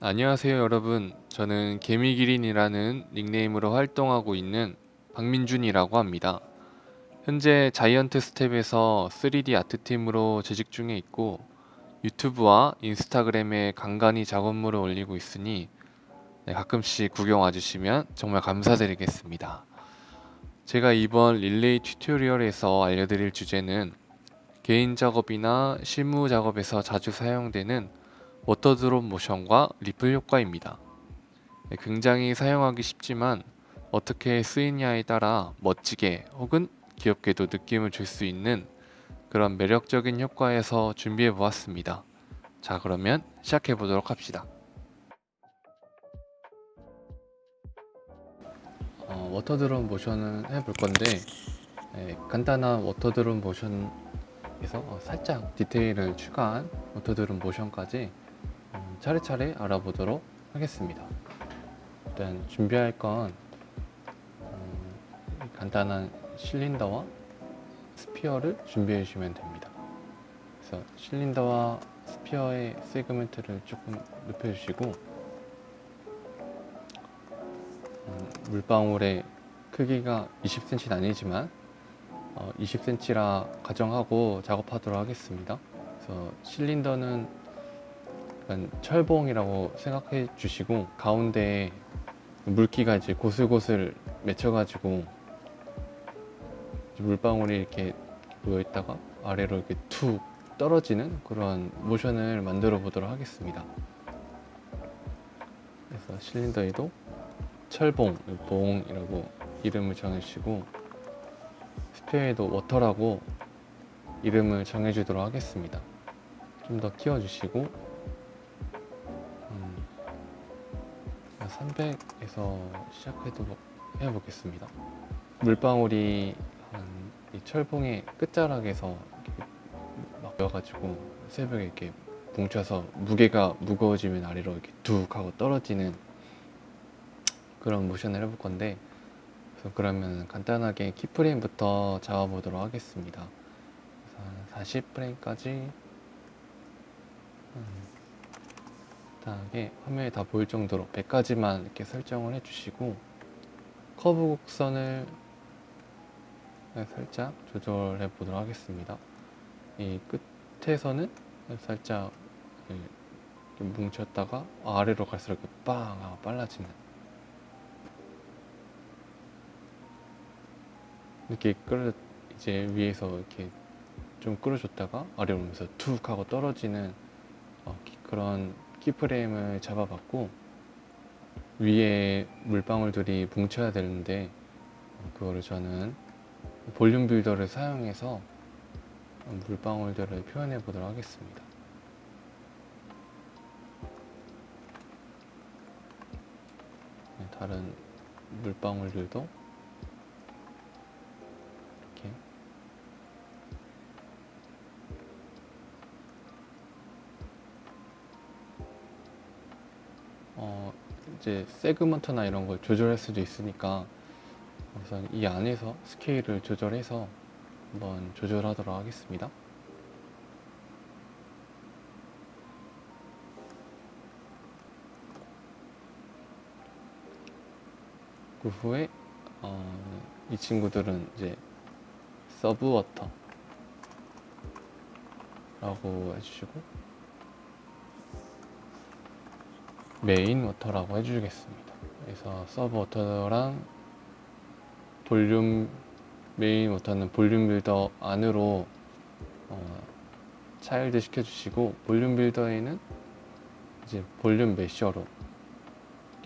안녕하세요 여러분. 저는 개미기린이라는 닉네임으로 활동하고 있는 박민준이라고 합니다. 현재 자이언트 스텝에서 3D 아트팀으로 재직 중에 있고 유튜브와 인스타그램에 간간히 작업물을 올리고 있으니 가끔씩 구경 와주시면 정말 감사드리겠습니다. 제가 이번 릴레이 튜토리얼에서 알려드릴 주제는 개인 작업이나 실무 작업에서 자주 사용되는 워터드롭 모션과 리플 효과입니다. 굉장히 사용하기 쉽지만 어떻게 쓰이냐에 따라 멋지게 혹은 귀엽게도 느낌을 줄 수 있는 그런 매력적인 효과에서 준비해 보았습니다. 자, 그러면 시작해 보도록 합시다. 워터드롭 모션을 해볼 건데 간단한 워터드롭 모션에서 살짝 디테일을 추가한 워터드롭 모션까지 차례차례 알아보도록 하겠습니다. 일단 준비할 건 간단한 실린더와 스피어를 준비해 주시면 됩니다. 그래서 실린더와 스피어의 세그멘트를 조금 높여 주시고 물방울의 크기가 20cm는 아니지만 20cm라 가정하고 작업하도록 하겠습니다. 그래서 실린더는 약간 철봉이라고 생각해 주시고 가운데에 물기가 이제 고슬고슬 맺혀가지고 물방울이 이렇게 모여 있다가 아래로 이렇게 툭 떨어지는 그런 모션을 만들어 보도록 하겠습니다. 그래서 실린더에도 철봉, 봉이라고 이름을 정해주시고 스피어에도 워터라고 이름을 정해주도록 하겠습니다. 좀 더 키워주시고 300에서 시작해도 해보겠습니다. 물방울이 이 철봉의 끝자락에서 막 넣어가지고 새벽에 이렇게 뭉쳐서 무게가 무거워지면 아래로 이렇게 툭 하고 떨어지는 그런 모션을 해볼 건데, 그래서 그러면 간단하게 키프레임부터 잡아보도록 하겠습니다. 그래서 40프레임까지 간단하게 화면에 다 보일 정도로 100까지만 이렇게 설정을 해주시고 커브 곡선을 살짝 조절해 보도록 하겠습니다. 이 끝에서는 살짝 이렇게 뭉쳤다가 아래로 갈수록 이렇게 빵 하고 빨라지는 이렇게 이제 위에서 이렇게 좀 끌어줬다가 아래로 오면서 툭 하고 떨어지는 그런 키프레임을 잡아봤고, 위에 물방울들이 뭉쳐야 되는데 그거를 저는 볼륨 빌더를 사용해서 물방울들을 표현해 보도록 하겠습니다. 다른 물방울들도 이렇게 이제 세그먼트나 이런 걸 조절할 수도 있으니까 우선 이 안에서 스케일을 조절해서 한번 조절하도록 하겠습니다. 그 후에 이 친구들은 이제 서브워터 라고 해주시고 메인 워터라고 해주겠습니다. 그래서 서브워터랑 볼륨 메인 워터는 볼륨 빌더 안으로 차일드 시켜주시고, 볼륨 빌더에는 이제 볼륨 메셔로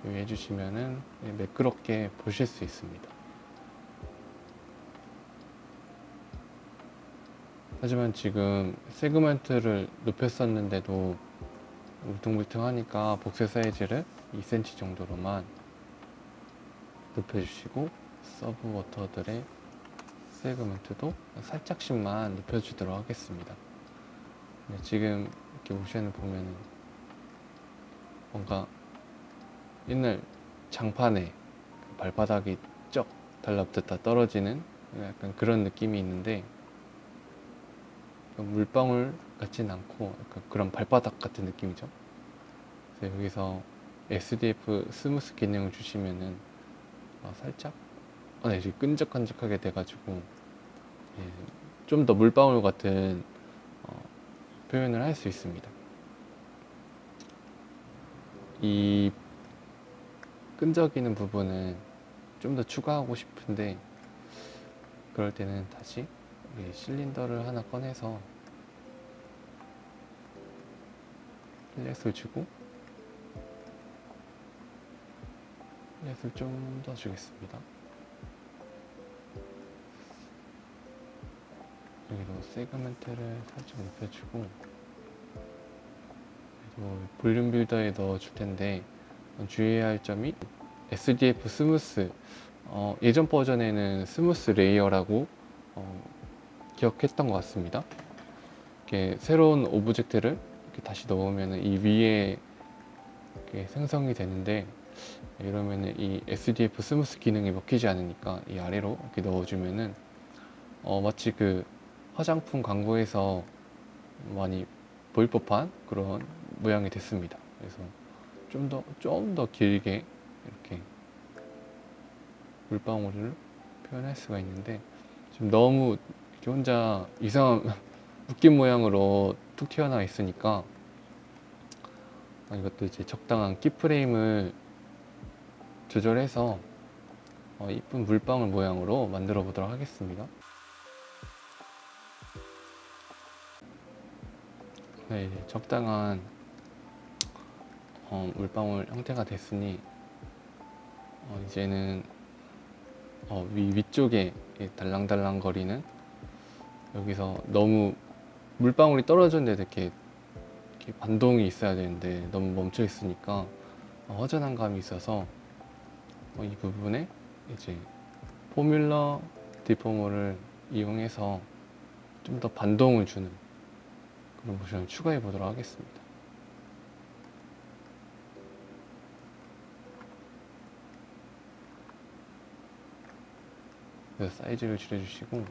해주시면은 매끄럽게 보실 수 있습니다. 하지만 지금 세그먼트를 높였었는데도 울퉁불퉁하니까 복세 사이즈를 2cm 정도로만 높여주시고 서브 워터들의 세그먼트도 살짝씩만 높여주도록 하겠습니다. 지금 이렇게 모션을 보면은 뭔가 옛날 장판에 발바닥이 쩍 달라붙었다 떨어지는 약간 그런 느낌이 있는데, 물방울 같진 않고 약간 그런 발바닥 같은 느낌이죠. 그래서 여기서 SDF 스무스 기능을 주시면은 살짝 네, 지금 끈적끈적하게 돼가지고 좀 더 물방울 같은 표현을 할 수 있습니다. 이 끈적이는 부분은 좀 더 추가하고 싶은데, 그럴 때는 다시 실린더를 하나 꺼내서 필렛을 주고 필렛을 좀 더 주겠습니다. 여기도 세그멘트를 살짝 높여주고, 그리고 볼륨 빌더에 넣어줄 텐데 주의해야 할 점이 SDF 스무스, 예전 버전에는 스무스 레이어라고 기억했던 것 같습니다. 이렇게 새로운 오브젝트를 이렇게 다시 넣으면 이 위에 이렇게 생성이 되는데, 이러면은 이 SDF 스무스 기능이 먹히지 않으니까 이 아래로 이렇게 넣어주면은 마치 그 화장품 광고에서 많이 보일 법한 그런 모양이 됐습니다. 그래서 좀 더 길게 이렇게 물방울을 표현할 수가 있는데, 지금 너무 이렇게 혼자 이상한 웃긴 모양으로 툭 튀어나와 있으니까 이것도 이제 적당한 키프레임을 조절해서 이쁜 물방울 모양으로 만들어 보도록 하겠습니다. 네, 이제 적당한 물방울 형태가 됐으니 이제는 위쪽에 달랑달랑 거리는, 여기서 너무 물방울이 떨어졌는데 이렇게 반동이 있어야 되는데 너무 멈춰 있으니까 허전한 감이 있어서 이 부분에 이제 포뮬러 디포머를 이용해서 좀 더 반동을 주는 그런 모션을 추가해 보도록 하겠습니다. 그래서 사이즈를 줄여주시고,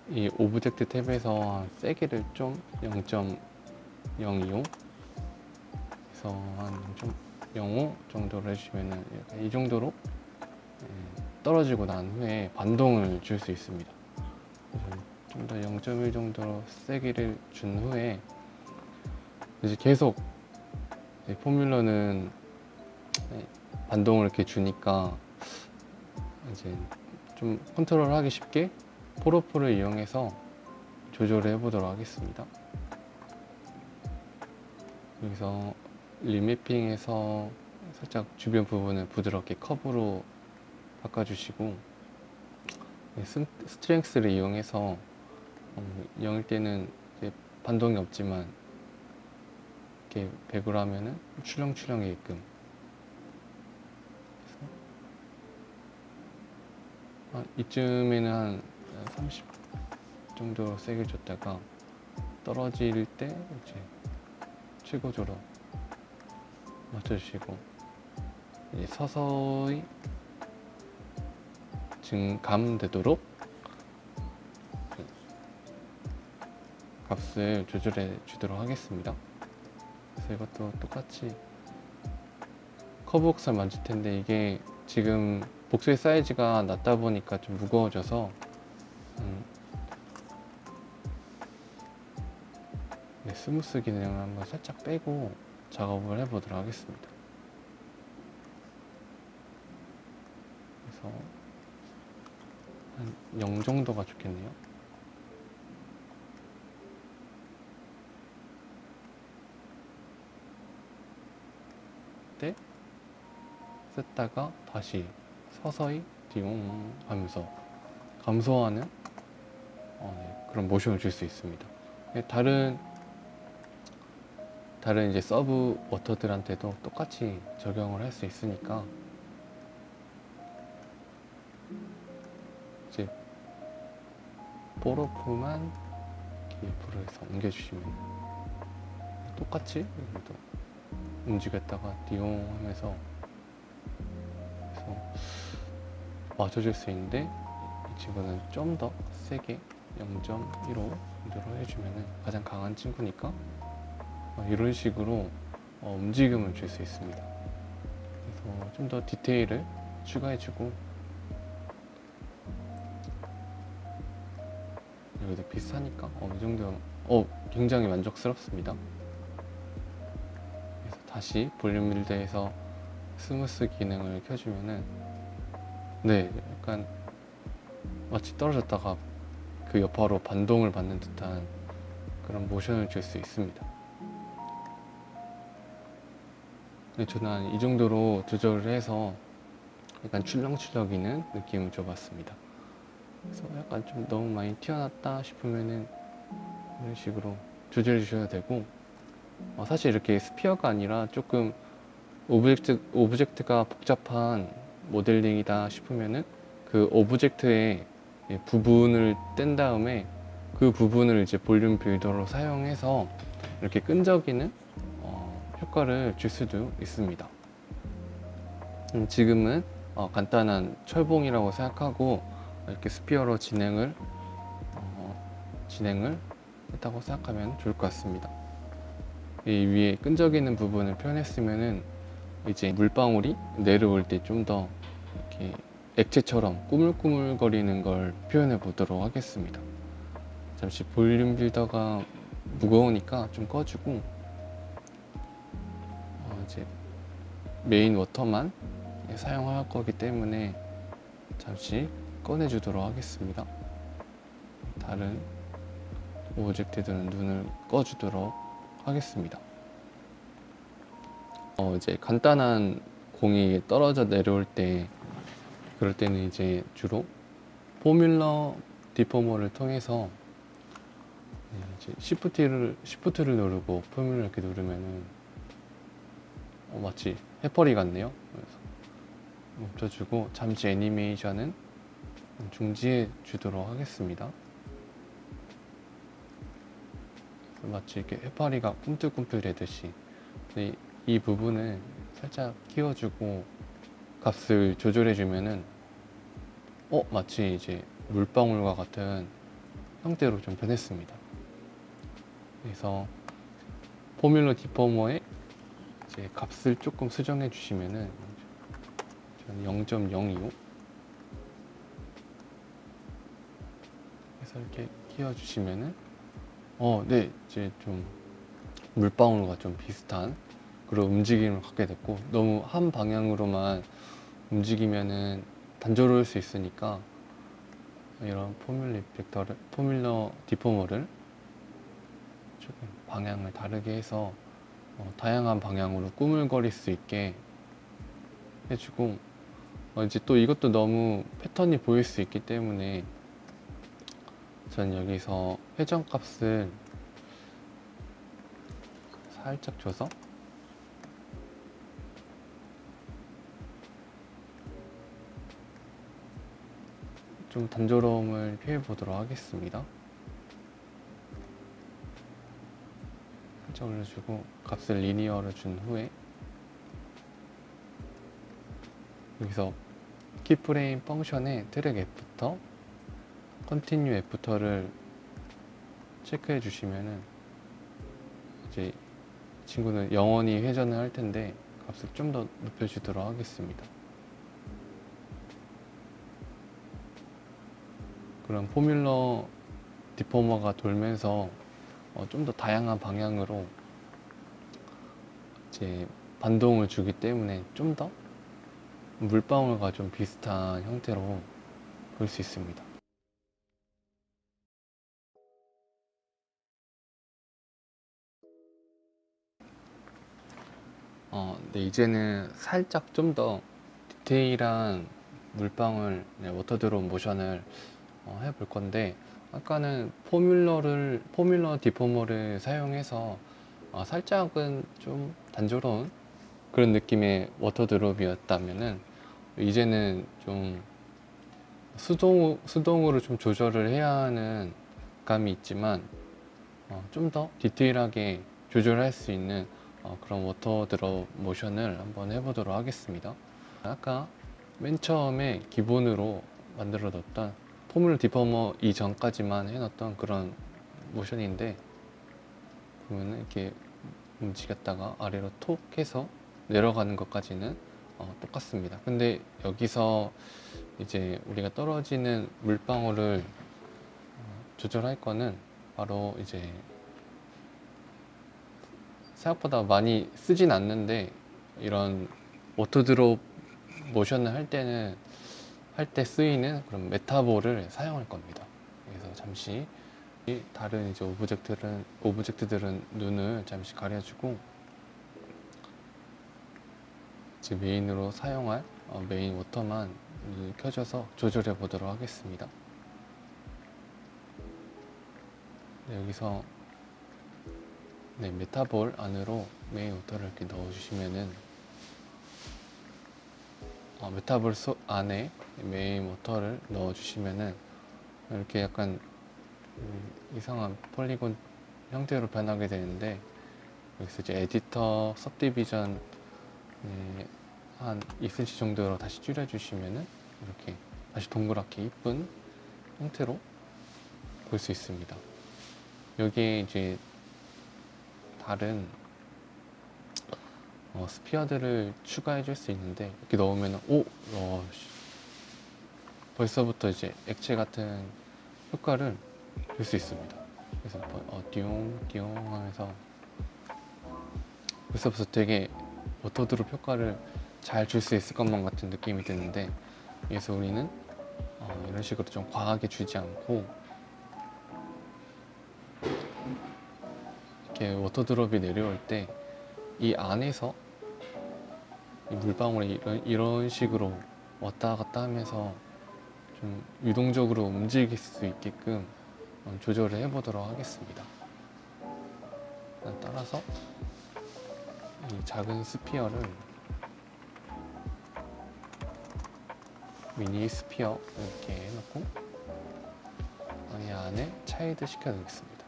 이 오브젝트 탭에서 세기를 좀 0.025 그래서 한 0.05 정도로 해주시면은 이 정도로 떨어지고 난 후에 반동을 줄 수 있습니다. 좀 더 0.1 정도로 세기를 준 후에 이제 계속 포뮬러는 반동을 이렇게 주니까 이제 좀 컨트롤하기 쉽게 포로프를 이용해서 조절을 해보도록 하겠습니다. 여기서 리매핑에서 살짝 주변 부분을 부드럽게 커브로 바꿔주시고, 스트렝스를 이용해서 0일 때는 이제 반동이 없지만 이렇게 100으로 하면은 출렁출렁이게끔, 이쯤에는 한 30 정도 세게 줬다가 떨어질 때 이제 최고조로 맞춰주시고, 이제 서서히 증감되도록 값을 조절해 주도록 하겠습니다. 그래서 이것도 똑같이 커브 복사를 만질 텐데, 이게 지금 복수의 사이즈가 낮다 보니까 좀 무거워져서 스무스 기능을 한번 살짝 빼고 작업을 해보도록 하겠습니다. 그래서 한 0 정도가 좋겠네요. 때 썼다가 다시 서서히 띠용 하면서 감소하는 그런 모션을 줄 수 있습니다. 다른 이제 서브 워터들한테도 똑같이 적용을 할 수 있으니까, 이제 뽀로프만 옆으로 해서 옮겨주시면 똑같이 여기도 움직였다가 띠용 하면서 맞춰줄 수 있는데, 이 친구는 좀 더 세게 0.15 정도로 해주면 가장 강한 친구니까 이런 식으로 움직임을 줄 수 있습니다. 그래서 좀 더 디테일을 추가해주고, 여기도 비슷하니까 이 정도 굉장히 만족스럽습니다. 그래서 다시 볼륨 빌드에서 스무스 기능을 켜주면은 약간 마치 떨어졌다가 그 여파로 반동을 받는 듯한 그런 모션을 줄 수 있습니다. 저는 한 이 정도로 조절을 해서 약간 출렁출렁이는 느낌을 줘봤습니다. 그래서 약간 좀 너무 많이 튀어났다 싶으면은 이런 식으로 조절해 주셔도 되고, 사실 이렇게 스피어가 아니라 조금 오브젝트가 복잡한 모델링이다 싶으면은 그 오브젝트의 부분을 뗀 다음에 그 부분을 이제 볼륨 빌더로 사용해서 이렇게 끈적이는 효과를 줄 수도 있습니다. 지금은 간단한 철봉이라고 생각하고 이렇게 스피어로 진행을 했다고 생각하면 좋을 것 같습니다. 이 위에 끈적이는 부분을 표현했으면은 이제 물방울이 내려올 때 좀 더 이렇게 액체처럼 꾸물꾸물거리는 걸 표현해 보도록 하겠습니다. 잠시 볼륨 빌더가 무거우니까 좀 꺼주고, 이제 메인 워터만 사용할 거기 때문에 잠시 꺼내주도록 하겠습니다. 다른 오브젝트들은 눈을 꺼주도록 하겠습니다. 이제 간단한 공이 떨어져 내려올 때, 그럴 때는 이제 주로 포뮬러 디포머를 통해서 이제 시프트를 누르고 포뮬러 이렇게 누르면은 마치 해퍼리 같네요. 그래서 멈춰주고 잠시 애니메이션은 중지해 주도록 하겠습니다. 마치 이렇게 해파리가 꿈틀꿈틀 대듯이 이 부분을 살짝 키워주고 값을 조절해 주면은 마치 이제 물방울과 같은 형태로 좀 변했습니다. 그래서 포뮬러 디포머에 이제 값을 조금 수정해 주시면은 저는 0.025 해서 이렇게 키워주시면은 이제 좀 물방울과 좀 비슷한 그런 움직임을 갖게 됐고, 너무 한 방향으로만 움직이면은 단조로울 수 있으니까 이런 포뮬러 디포머를 조금 방향을 다르게 해서 다양한 방향으로 꾸물거릴 수 있게 해주고, 이제 또 이것도 너무 패턴이 보일 수 있기 때문에 전 여기서 회전값을 살짝 줘서 좀 단조로움을 표해 보도록 하겠습니다. 살짝 올려주고 값을 리니어로 준 후에 여기서 키프레임 펑션의 트랙 애프터, 컨티뉴 애프터를 체크해 주시면은 이제 친구는 영원히 회전을 할 텐데 값을 좀 더 높여주도록 하겠습니다. 그럼 포뮬러 디포머가 돌면서 좀 더 다양한 방향으로 이제 반동을 주기 때문에 좀 더 물방울과 좀 비슷한 형태로 볼 수 있습니다. 이제는 살짝 좀 더 디테일한 물방울 워터 드롭 모션을 해볼 건데, 아까는 포뮬러 디포머를 사용해서 살짝은 좀 단조로운 그런 느낌의 워터 드롭이었다면은, 이제는 좀 수동으로 좀 조절을 해야 하는 감이 있지만 좀 더 디테일하게 조절할 수 있는 그런 워터 드롭 모션을 한번 해보도록 하겠습니다. 아까 맨 처음에 기본으로 만들어 뒀던 포뮬 디포머 이전까지만 해놨던 그런 모션인데, 보면은 이렇게 움직였다가 아래로 톡 해서 내려가는 것까지는 똑같습니다. 근데 여기서 이제 우리가 떨어지는 물방울을 조절할 거는 바로 이제 생각보다 많이 쓰진 않는데, 이런 워터드롭 모션을 할 때 쓰이는 그런 메타볼을 사용할 겁니다. 그래서 잠시 다른 이제 오브젝트들은 눈을 잠시 가려주고, 이제 메인으로 사용할 메인 워터만 눈을 켜줘서 조절해 보도록 하겠습니다. 네, 여기서 메타볼 안으로 메인 워터를 이렇게 넣어주시면은 메타볼 안에 메인 워터를 넣어주시면은 이렇게 약간 이상한 폴리곤 형태로 변하게 되는데, 여기서 이제 에디터 सब디비전 한 2cm 정도로 다시 줄여주시면은 이렇게 다시 동그랗게 이쁜 형태로 볼 수 있습니다. 여기에 이제 다른 스피어들을 추가해 줄 수 있는데, 이렇게 넣으면 벌써부터 이제 액체 같은 효과를 볼 수 있습니다. 그래서 띠용 하면서 벌써부터 되게 워터드롭 효과를 잘 줄 수 있을 것만 같은 느낌이 드는데, 그래서 우리는 이런 식으로 좀 과하게 주지 않고, 이렇게 워터드롭이 내려올 때 이 안에서 이 물방울이 이런 식으로 왔다 갔다 하면서 좀 유동적으로 움직일 수 있게끔 조절을 해 보도록 하겠습니다. 따라서 이 작은 스피어를, 미니 스피어 이렇게 해놓고 이 안에 차이드 시켜 두겠습니다.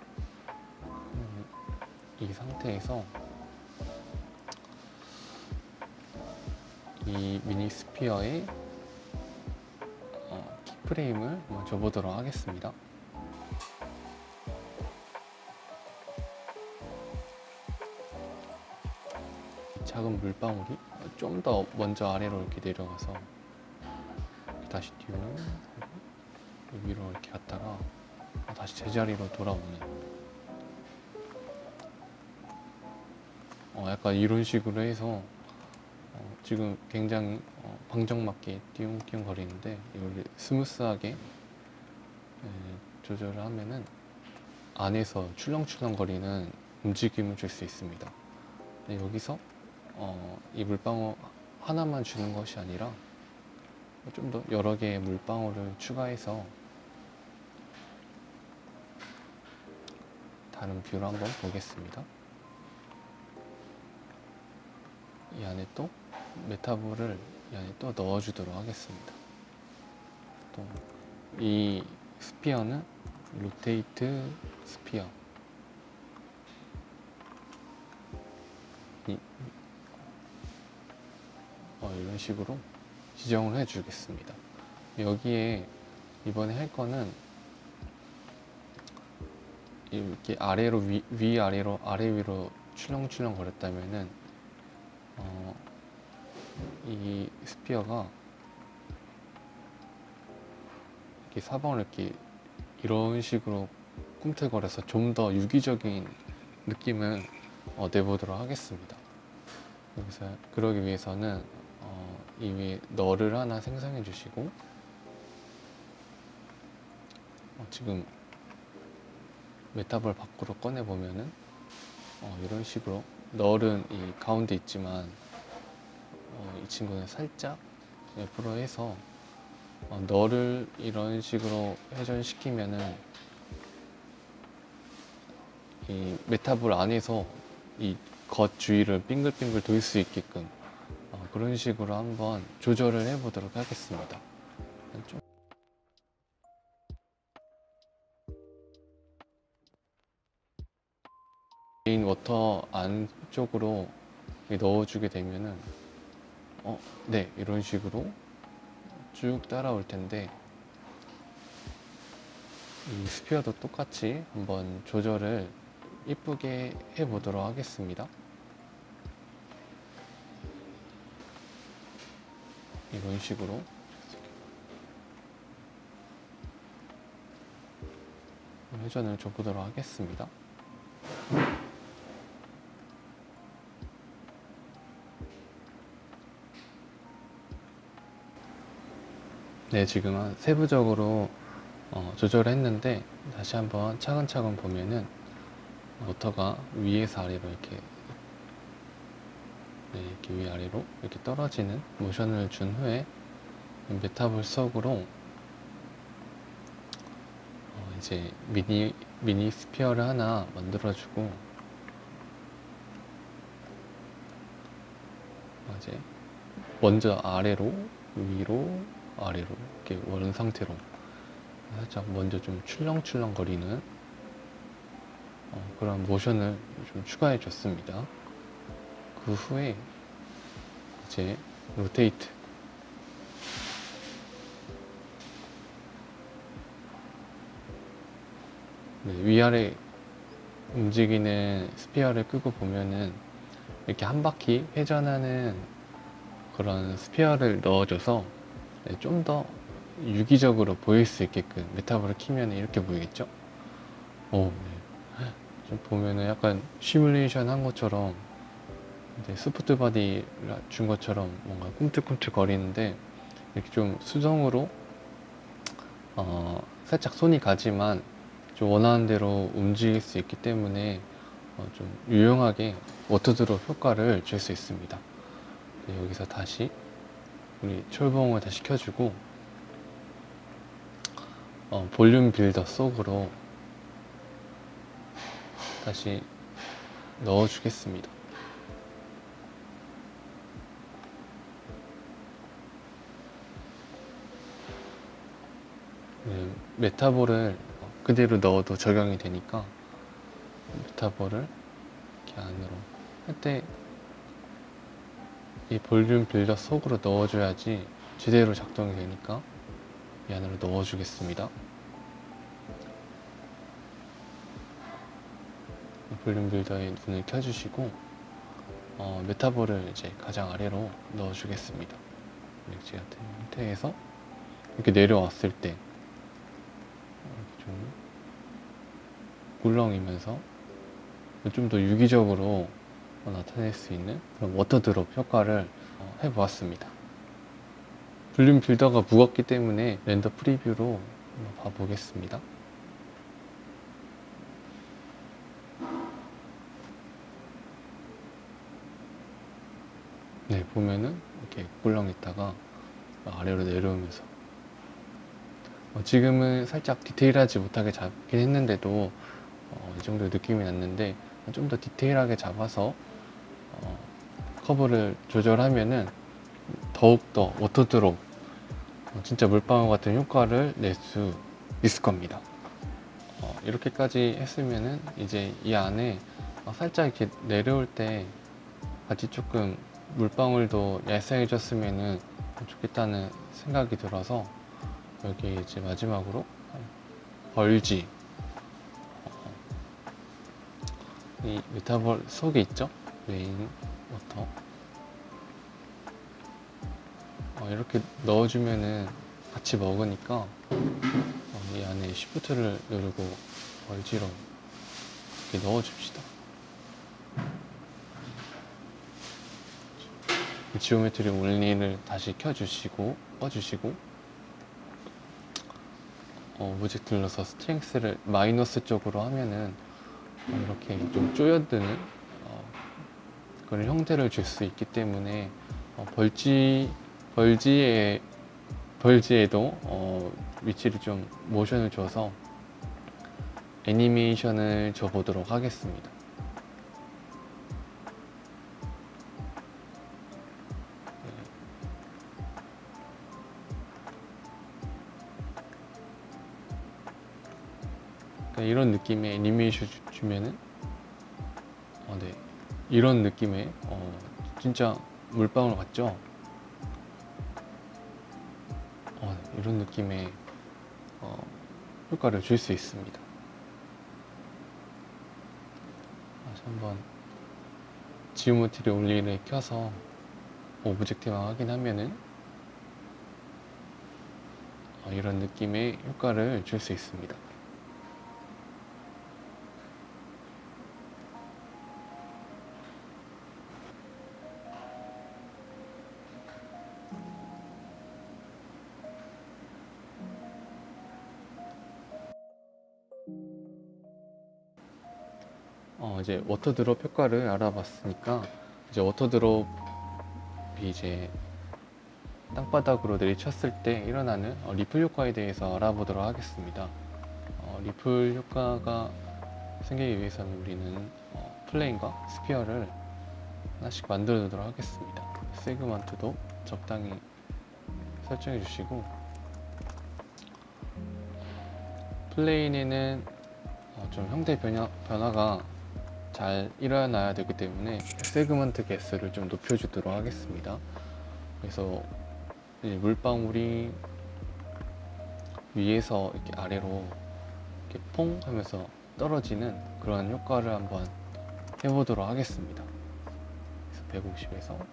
이 상태에서 이 미니 스피어의 키프레임을 한번 줘보도록 하겠습니다. 작은 물방울이 좀 더 먼저 아래로 이렇게 내려가서 다시 뒤로 위로 이렇게 갔다가 다시 제자리로 돌아오는, 약간 이런 식으로 해서 지금 굉장히 방정맞게 띄웅띄웅 거리는데, 이걸 스무스하게 조절을 하면은 안에서 출렁출렁 거리는 움직임을 줄 수 있습니다. 여기서 이 물방울 하나만 주는 것이 아니라 좀 더 여러 개의 물방울을 추가해서 다른 뷰를 한번 보겠습니다. 이 안에 또 메타볼을 이 안에 또 넣어주도록 하겠습니다. 또 이 스피어는 로테이트 스피어, 이런 식으로 지정을 해주겠습니다. 여기에 이번에 할 거는 이렇게 아래로 위아래로 아래 위로 출렁출렁 거렸다면은 이 스피어가 이렇게 사방을 이렇게 이런 식으로 꿈틀거려서 좀 더 유기적인 느낌을 내보도록 하겠습니다. 그래서 그러기 위해서는 이 위에 널을 하나 생성해 주시고, 지금 메타볼 밖으로 꺼내 보면은 이런 식으로 널은 이 가운데 있지만 이 친구는 살짝 옆으로 해서 널을 이런 식으로 회전시키면은 이 메타볼 안에서 이 겉 주위를 빙글빙글 돌 수 있게끔 그런 식으로 한번 조절을 해 보도록 하겠습니다. 워터 안쪽으로 넣어주게 되면은 네, 이런 식으로 쭉 따라올 텐데, 이 스피어도 똑같이 한번 조절을 이쁘게 해 보도록 하겠습니다. 이런 식으로 회전을 줘 보도록 하겠습니다. 네, 지금은 세부적으로 조절을 했는데, 다시 한번 차근차근 보면은 모터가 위에서 아래로 이렇게, 네, 이렇게 위아래로 이렇게 떨어지는 모션을 준 후에 메타볼 속으로 이제 미니 스피어를 하나 만들어주고, 이제 먼저 아래로 위로 아래로 이렇게 오른 상태로 살짝 먼저 좀 출렁출렁 거리는 그런 모션을 좀 추가해 줬습니다. 그 후에 이제 로테이트, 네, 위아래 움직이는 스피어를 끄고 보면은 이렇게 한 바퀴 회전하는 그런 스피어를 넣어줘서 좀 더 유기적으로 보일 수 있게끔 메타볼을 키면 이렇게 보이겠죠? 네. 좀 보면은 약간 시뮬레이션 한 것처럼, 이제 소프트 바디 준 것처럼 뭔가 꿈틀꿈틀 거리는데, 이렇게 좀 수동으로 살짝 손이 가지만 좀 원하는 대로 움직일 수 있기 때문에 좀 유용하게 워터드롭 효과를 줄 수 있습니다. 네, 여기서 다시 우리 철봉을 다시 켜주고 볼륨 빌더 속으로 다시 넣어주겠습니다. 네, 메타볼을 그대로 넣어도 적용이 되니까 메타볼을 이렇게 안으로 할 때 이 볼륨 빌더 속으로 넣어줘야지 제대로 작동이 되니까 이 안으로 넣어주겠습니다. 볼륨 빌더의 눈을 켜주시고 메타볼을 이제 가장 아래로 넣어주겠습니다. 렉지 같은 형태에서 이렇게 내려왔을 때 이렇게 좀 굴렁이면서 좀 더 유기적으로 나타낼 수 있는 그런 워터드롭 효과를 해보았습니다. 볼륨 빌더가 무겁기 때문에 렌더 프리뷰로 한번 봐보겠습니다. 네, 보면은 이렇게 꿀렁있다가 아래로 내려오면서 지금은 살짝 디테일하지 못하게 잡긴 했는데도 이 정도 느낌이 났는데, 좀 더 디테일하게 잡아서 커브를 조절하면은 더욱더 워터드롭, 진짜 물방울 같은 효과를 낼 수 있을 겁니다. 이렇게까지 했으면은 이제 이 안에 살짝 이렇게 내려올 때 같이 조금 물방울도 얄쌍해졌으면 좋겠다는 생각이 들어서, 여기 이제 마지막으로 벌지, 이 메타볼 속에 있죠? 메인 워터, 이렇게 넣어주면은 같이 먹으니까 이 안에 시프트를 누르고 벌지로 이렇게 넣어줍시다. 지오메트리 온리를 다시 켜주시고 꺼주시고, 오브젝트 눌러서 스트렝스를 마이너스 쪽으로 하면은 이렇게 좀 쪼여드는 그런 형태를 줄 수 있기 때문에 벌지에도 위치를 좀 모션을 줘서 애니메이션을 줘 보도록 하겠습니다. 이런 느낌의 애니메이션 주면은 네. 이런 느낌의 진짜 물방울 같죠? 이런 느낌의 효과를 줄 수 있습니다. 다시 한번 지오메트리 올리를 켜서 오브젝트만 확인하면은 이런 느낌의 효과를 줄 수 있습니다. 이제 워터드롭 효과를 알아봤으니까 이제 워터드롭이 이제 땅바닥으로 내리쳤을 때 일어나는 리플 효과에 대해서 알아보도록 하겠습니다. 리플 효과가 생기기 위해서는 우리는 플레인과 스피어를 하나씩 만들어 두도록 하겠습니다. 세그먼트도 적당히 설정해 주시고, 플레인에는 좀 형태 변화가 잘 일어나야 되기 때문에 세그먼트 개수를 좀 높여주도록 하겠습니다. 그래서 이제 물방울이 위에서 이렇게 아래로 이렇게 퐁 하면서 떨어지는 그런 효과를 한번 해보도록 하겠습니다. 그래서 150에서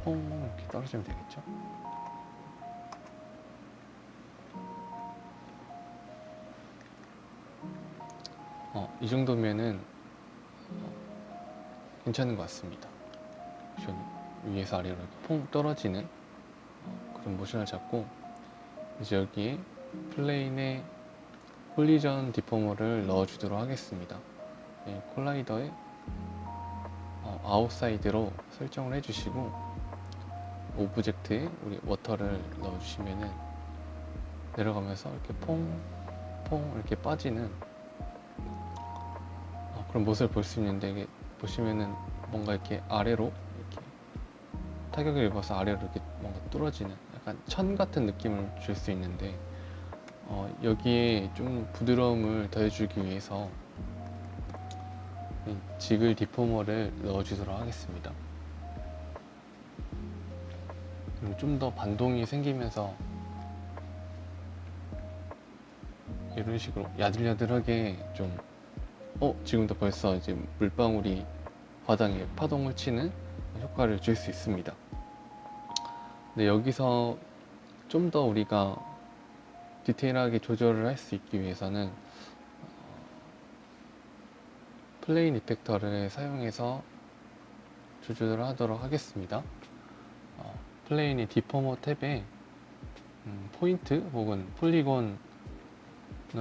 퐁 이렇게 떨어지면 되겠죠. 이 정도면은 괜찮은 것 같습니다. 위에서 아래로 이렇게 퐁 떨어지는 그런 모션을 잡고, 이제 여기에 플레인에 콜리전 디포머를 넣어주도록 하겠습니다. 콜라이더에 아웃사이드로 설정을 해주시고, 오브젝트에 우리 워터를 넣어주시면은 내려가면서 이렇게 퐁퐁 이렇게 빠지는 그런 모습을 볼 수 있는데, 이게 보시면은 뭔가 이렇게 아래로 이렇게 타격을 입어서 아래로 이렇게 뭔가 뚫어지는 약간 천 같은 느낌을 줄 수 있는데, 여기에 좀 부드러움을 더해주기 위해서 이 지글 디포머를 넣어주도록 하겠습니다. 그리고 좀 더 반동이 생기면서 이런 식으로 야들야들하게 좀 지금도 벌써 이제 물방울이 바닥에 파동을 치는 효과를 줄 수 있습니다. 근데 여기서 좀 더 우리가 디테일하게 조절을 할 수 있기 위해서는 플레인 이펙터를 사용해서 조절을 하도록 하겠습니다. 플레인의 디포머 탭에 포인트 혹은 폴리곤으로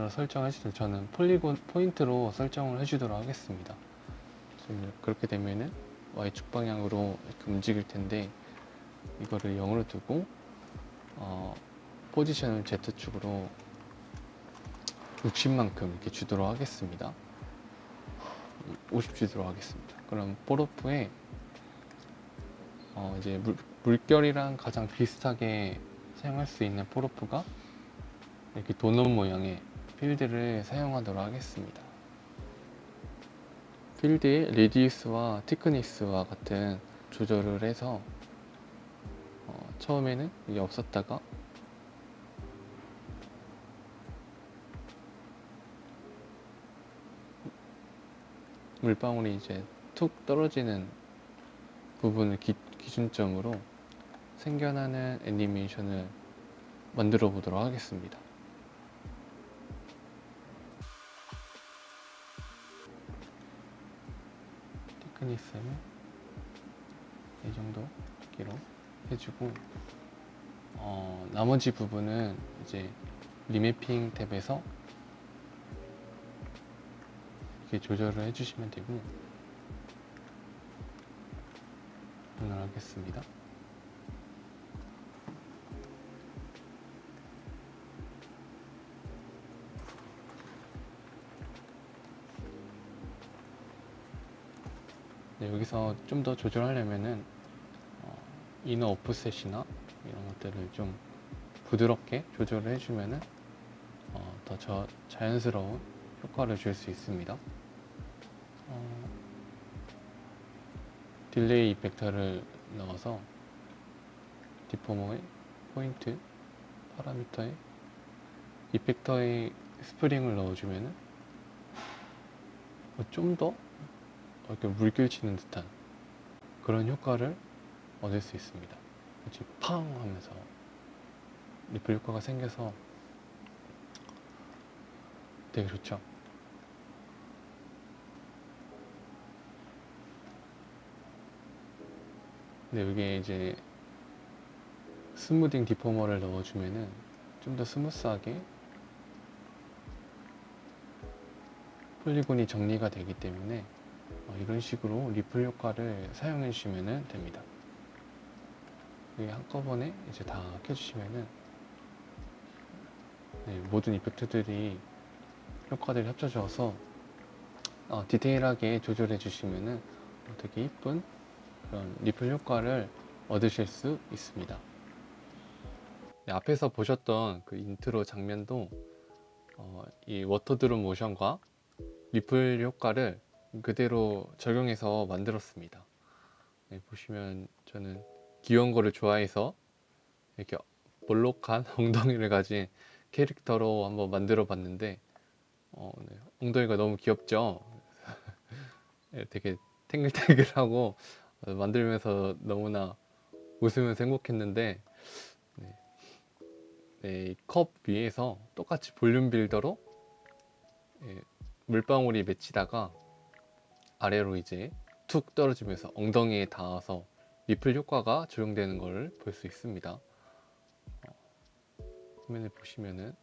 설정하시면, 저는 폴리곤 포인트로 설정을 해주도록 하겠습니다. 그렇게 되면은 Y축 방향으로 이렇게 움직일 텐데, 이거를 0으로 두고 포지션을 Z축으로 60만큼 이렇게 주도록 하겠습니다. 50 주도록 하겠습니다. 그럼 포로프에 이제 물결이랑 가장 비슷하게 사용할 수 있는 포로프가 이렇게 도넛 모양의 필드를 사용하도록 하겠습니다. 필드의 레디우스와 티크니스와 같은 조절을 해서 처음에는 이게 없었다가 물방울이 이제 툭 떨어지는 부분을 기준점으로 생겨나는 애니메이션을 만들어 보도록 하겠습니다. 테크니스는 이 정도 크기로 해주고, 나머지 부분은 이제 리매핑 탭에서 이렇게 조절을 해주시면 되고, 하겠습니다. 네, 여기서 좀 더 조절하려면은 이너 오프셋이나 이런 것들을 좀 부드럽게 조절을 해주면은 더 자연스러운 효과를 줄 수 있습니다. 딜레이 이펙터를 넣어서 디포머의 포인트 파라미터에 이펙터에 스프링을 넣어주면은 좀 더 이렇게 물결치는 듯한 그런 효과를 얻을 수 있습니다. 그치, 팡 하면서 리플 효과가 생겨서 되게 좋죠. 근데 이게 이제 스무딩 디포머를 넣어주면은 좀 더 스무스하게 폴리곤이 정리가 되기 때문에 이런 식으로 리플 효과를 사용해 주시면 됩니다. 이게 한꺼번에 이제 다 켜주시면은 모든 이펙트들이 효과들이 합쳐져서 디테일하게 조절해 주시면은 되게 이쁜 그런 리플 효과를 얻으실 수 있습니다. 앞에서 보셨던 그 인트로 장면도 이 워터드롭 모션과 리플 효과를 그대로 적용해서 만들었습니다. 보시면 저는 귀여운 거를 좋아해서 이렇게 볼록한 엉덩이를 가진 캐릭터로 한번 만들어 봤는데 엉덩이가 너무 귀엽죠? 되게 탱글탱글하고 만들면서 너무나 웃으면서 행복했는데 컵 위에서 똑같이 볼륨 빌더로 물방울이 맺히다가 아래로 이제 툭 떨어지면서 엉덩이에 닿아서 리플 효과가 적용되는 걸 볼 수 있습니다. 화면을 보시면은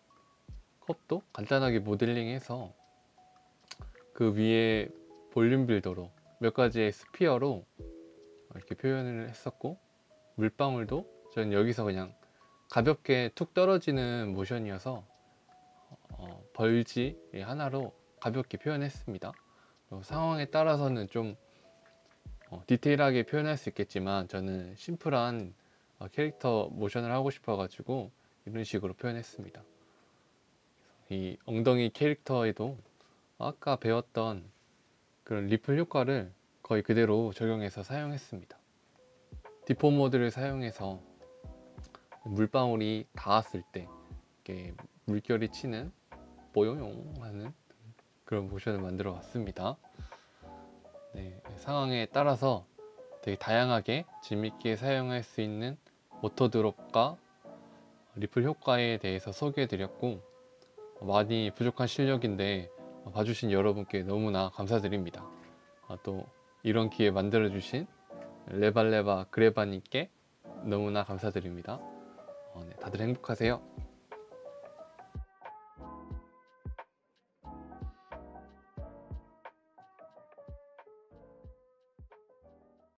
컵도 간단하게 모델링해서 그 위에 볼륨 빌더로 몇 가지의 스피어로 이렇게 표현을 했었고, 물방울도 저는 여기서 그냥 가볍게 툭 떨어지는 모션이어서 벌지 하나로 가볍게 표현했습니다. 상황에 따라서는 좀 디테일하게 표현할 수 있겠지만 저는 심플한 캐릭터 모션을 하고 싶어 가지고 이런 식으로 표현했습니다. 이 엉덩이 캐릭터에도 아까 배웠던 그런 리플 효과를 거의 그대로 적용해서 사용했습니다. 디포모드를 사용해서 물방울이 닿았을 때 이렇게 물결이 치는 뽀용용 하는 그런 모션을 만들어 봤습니다. 상황에 따라서 되게 다양하게 재밌게 사용할 수 있는 워터드롭과 리플 효과에 대해서 소개해 드렸고, 많이 부족한 실력인데 봐주신 여러분께 너무나 감사드립니다. 또 이런 기회 만들어 주신 레발레바 그레바님께 너무나 감사드립니다. 다들 행복하세요.